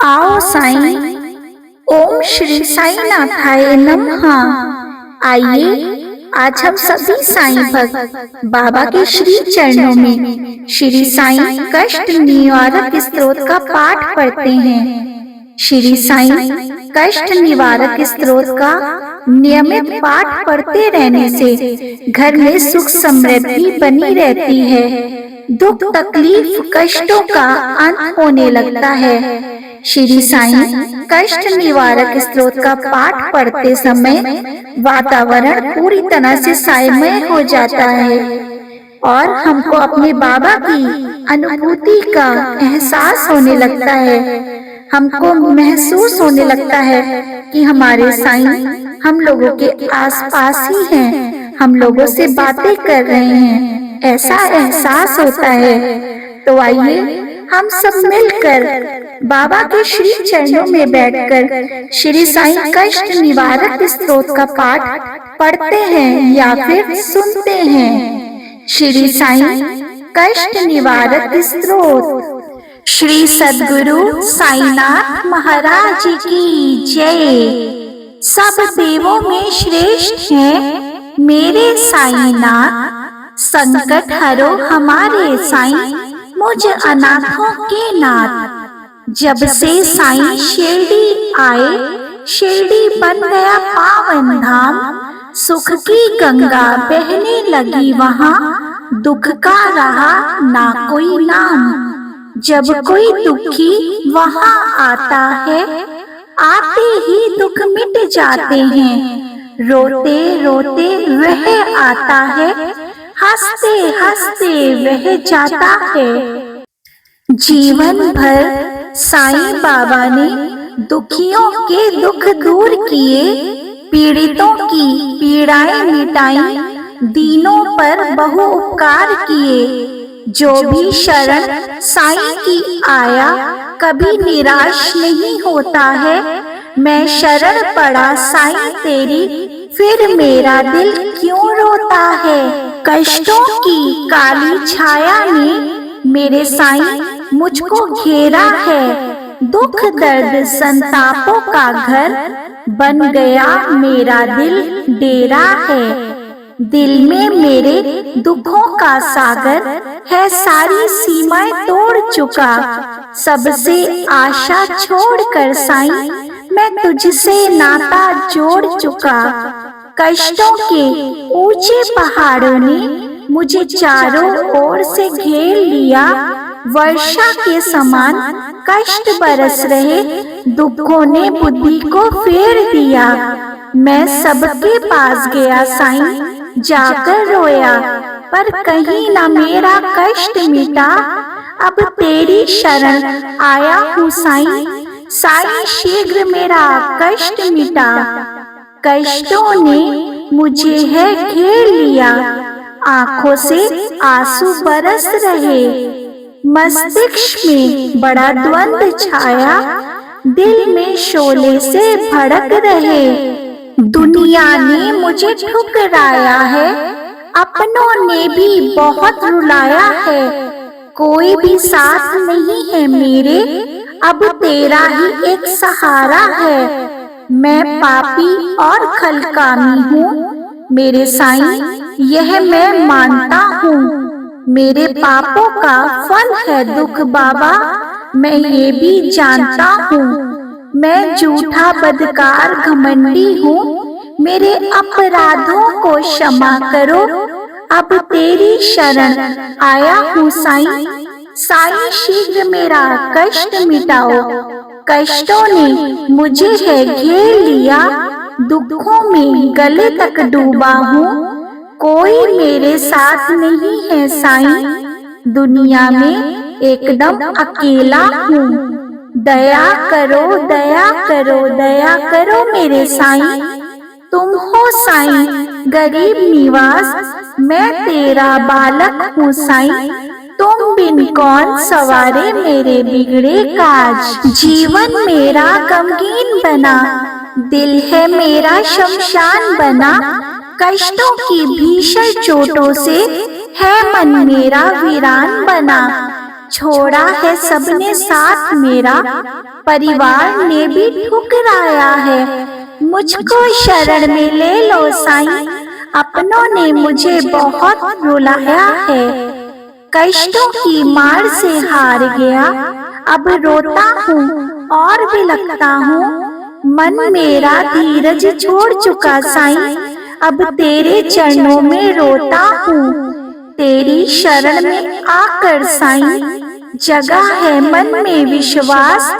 आओ साईं। ओम श्री साई नाथाय नमः। आइए आज हम सभी साईं भक्त बाबा के श्री चरणों में श्री साईं कष्ट निवारक स्तोत्र का पाठ पढ़ते हैं। श्री साईं कष्ट निवारक स्तोत्र का नियमित पाठ पढ़ते रहने से घर में सुख समृद्धि बनी रहती है, दुख तकलीफ कष्टों का अंत होने लगता है। श्री साईं कष्ट निवारक स्तोत्र का पाठ पढ़ते समय वातावरण पूरी तरह से साईमय हो जाता है और हमको अपने बाबा की अनुभूति का एहसास होने लगता है। हमको महसूस होने लगता है कि हमारे साईं हम लोगों के आसपास ही हैं, हम लोगों से बातें कर रहे हैं, ऐसा एहसास होता है। तो आइए हम सब मिलकर बाबा के श्री चरणों में बैठकर श्री साईं कष्ट निवारक स्तोत्र का पाठ पढ़ते हैं या फिर सुनते हैं। श्री साईं कष्ट निवारक स्तोत्र। श्री सद्गुरु साईनाथ महाराज की जय। सब देवों में श्रेष्ठ हैं मेरे साईनाथ, संकट हरो हमारे साईं मुझ अनाथों के नाथ। जब से साईं शिरडी आए, शिरडी बन गया पावन धाम, सुख की गंगा बहने लगी वहाँ, दुख का रहा ना कोई नाम। जब कोई दुखी वहाँ आता है, आते ही दुख मिट जाते हैं, रोते रोते वह आता है, हंसते हंसते वह जाता है। जीवन भर साईं बाबा ने दुखियों के दुख दूर किए, पीड़ितों की पीड़ाएं मिटाई, दीनों पर बहु उपकार किए। जो भी शरण साईं की आया, कभी निराश नहीं होता है। मैं शरण पड़ा साईं तेरी, फिर मेरा दिल क्यों रोता है। कष्टों की काली छाया ने मेरे साईं मुझको घेरा है, दुख दर्द संतापों का घर बन गया मेरा दिल डेरा है। दिल में मेरे दुखों का सागर है, सारी सीमाएं तोड़ चुका, सबसे आशा छोड़कर साईं मैं तुझसे नाता जोड़ चुका। कष्टों के ऊंचे पहाड़ों ने मुझे चारों ओर से घेर लिया, वर्षा के समान कष्ट बरस रहे, दुखों ने बुद्धि को फेर दिया। मैं सबके पास गया साईं, जाकर रोया, पर कहीं न मेरा कष्ट मिटा। अब तेरी शरण आया हूँ साईं, साईं शीघ्र मेरा कष्ट मिटा। कष्टों ने मुझे है घेर लिया, आंखों से आंसू बरस रहे, मस्तिष्क में बड़ा द्वंद छाया, दिल में शोले से भड़क रहे। दुनिया ने मुझे ठुकराया है, अपनों ने भी बहुत रुलाया है, कोई भी साथ नहीं है मेरे, अब तेरा ही एक सहारा है। मैं पापी और खलकामी हूँ मेरे साईं, यह मैं मानता हूँ, मेरे पापों का फल है दुख बाबा, मैं ये भी जानता हूँ। मैं झूठा बदकार घमंडी हूँ, मेरे अपराधों को क्षमा करो, अब तेरी शरण आया हूँ साईं, साईं शीघ्र मेरा कष्ट मिटाओ। कष्टों ने मुझे है घेर लिया, दुखों में गले तक डूबा हूँ, कोई मेरे साथ नहीं है साईं, दुनिया में एकदम अकेला हूँ। दया करो दया करो दया करो मेरे साईं, तुम हो साईं गरीब निवास, मैं तेरा बालक हूँ साईं, तुम बिन कौन सवारे मेरे बिगड़े काज। जीवन मेरा गमगीन बना, दिल है मेरा शमशान बना, कष्टों की भीषण चोटों से है मन मेरा वीरान बना। छोड़ा है सबने साथ मेरा, परिवार ने भी ठुकराया है। मुझको शरण में ले लो साईं, अपनों ने मुझे बहुत रुलाया है। कष्टों की मार से हार गया, अब रोता हूँ और भी लगता हूँ। मन मेरा धीरज छोड़ चुका साईं, अब तेरे चरणों में रोता हूँ। तेरी शरण में आकर साईं, जगह है मन में विश्वास।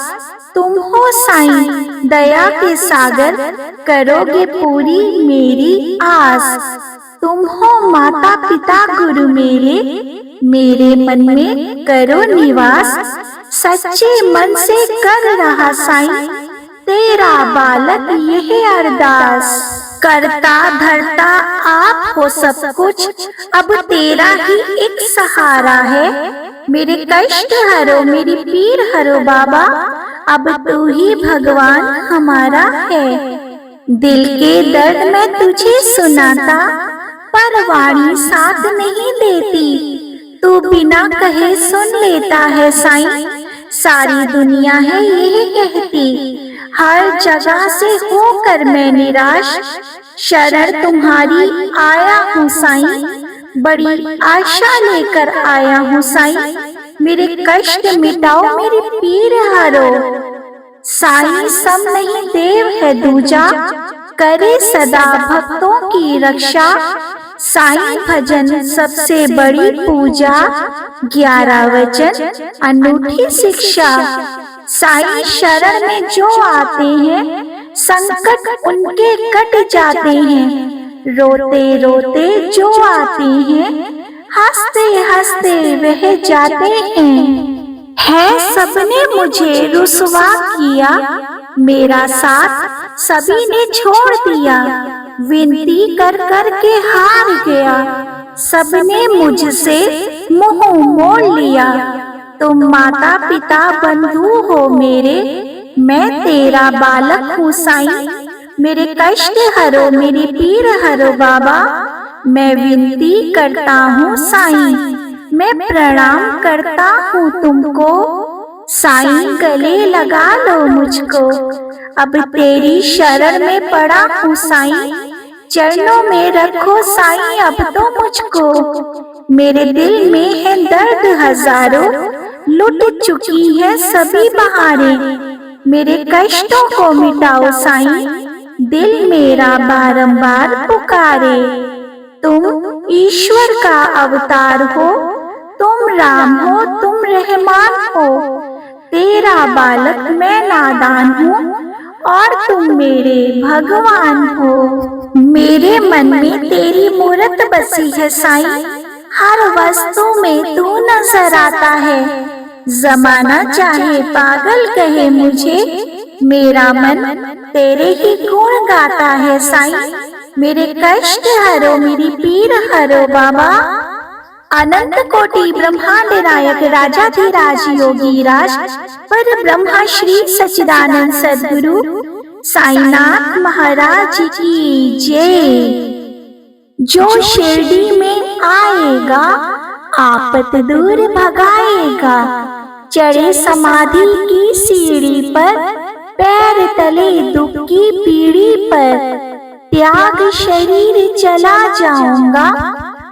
तुम हो साईं दया के सागर, करोगे पूरी मेरी आस। तुम हो माता पिता गुरु मेरे मन में करो निवास। सच्चे मन से कर रहा साईं, तेरा बालक यह अरदास। करता धरता आप हो सब कुछ, अब तेरा ही एक सहारा है। मेरे कष्ट हरो मेरी पीर हरो बाबा, अब तू ही भगवान हमारा है। दिल के दर्द में तुझे सुनाता, पर वाणी साथ नहीं देती। तू बिना कहे सुन लेता है साईं, सारी दुनिया है यही कहती। हर जगह से होकर मैं निराश, शरण तुम्हारी आया हूँ साईं। बड़ी आशा लेकर आया हूँ साईं, मेरे कष्ट मिटाओ मेरी पीर हरो। साईं सम नहीं देव है दूजा, करे सदा भक्तों की रक्षा। साईं भजन सबसे बड़ी पूजा, 11 वचन अनूठी शिक्षा। साईं शरण में जो आते हैं, संकट उनके कट जाते हैं। रोते रोते जो आते हैं, हंसते हंसते वह जाते हैं। है सबने मुझे रुसवा किया, मेरा साथ सभी ने छोड़ दिया। विनती कर कर के हार गया, सबने मुझसे मुंह मोड़ लिया। तुम माता पिता बंधु हो मेरे, मैं तेरा बालक हूँ साईं। मेरे कष्ट हरो मेरी पीर हरो बाबा, मैं विनती करता हूँ साईं। मैं प्रणाम करता हूँ तुमको, साईं गले लगा लो मुझको। अब तेरी शरण में पड़ा हूँ साईं, चरणों में रखो साईं अब तो मुझको। मेरे दिल में है दर्द हजारों, लुट चुकी है सभी बहारें। मेरे कष्टों को मिटाओ साईं, दिल मेरा बारंबार पुकारे। तुम ईश्वर का अवतार हो, तुम राम हो तुम रहमान हो। तेरा बालक मैं नादान हूँ और तुम मेरे भगवान हो। मेरे मन में तेरी मूरत बसी है साईं, हर वस्तु में तू नजर आता है। जमाना चाहे पागल कहे मुझे, मेरा मन तेरे ही गुण गाता है साईं। मेरे कष्ट हरो मेरी पीर हरो बाबा। अनंत कोटि ब्रह्मांड नायक राजाधिराज योगीराज पर ब्रह्मा श्री सच्चिदानंद सद्गुरु साईनाथ महाराज की जय। जो शिरडी में आएगा, आपत दूर भगाएगा। चढ़े समाधि की सीढ़ी पर, पैर तले दुख की पीढ़ी पर। त्याग शरीर चला जाऊंगा,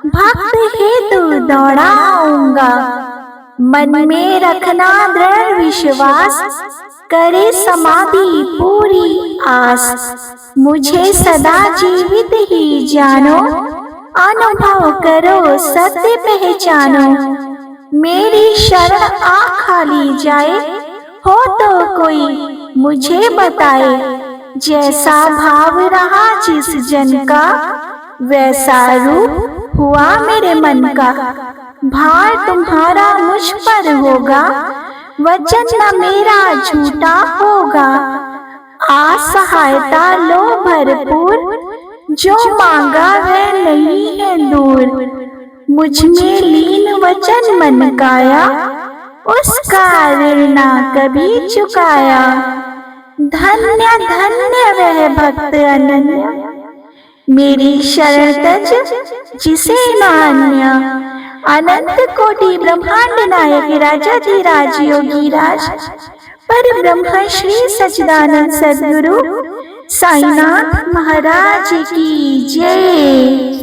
भक्त हेतु दौड़ाऊंगा। मन में रखना दृढ़ विश्वास, करे समाधि पूरी आस। मुझे सदा जीवित ही जानो, अनुभव करो सत्य पहचानो। मेरी शरण आ खाली जाए, हो तो कोई मुझे बताए। जैसा भाव रहा जिस जन का, वैसा रूप हुआ मेरे मन का। भार तुम्हारा मुझ पर होगा, वचन न मेरा झूठा होगा। असहायता लो भरपूर, जो मांगा वह नहीं है दूर। मुझ में लीन वचन मन काया, उसका ऋण ना कभी चुकाया। धन्य धन्य वह भक्त अनन्य, मेरी शरण तज जिसे न अन्य। अनंत कोटि ब्रह्मांड नायक राजाधिराज योगीराज पर ब्रह्म श्री सच्चिदानंद सद्गुरु साईनाथ महाराज की जय।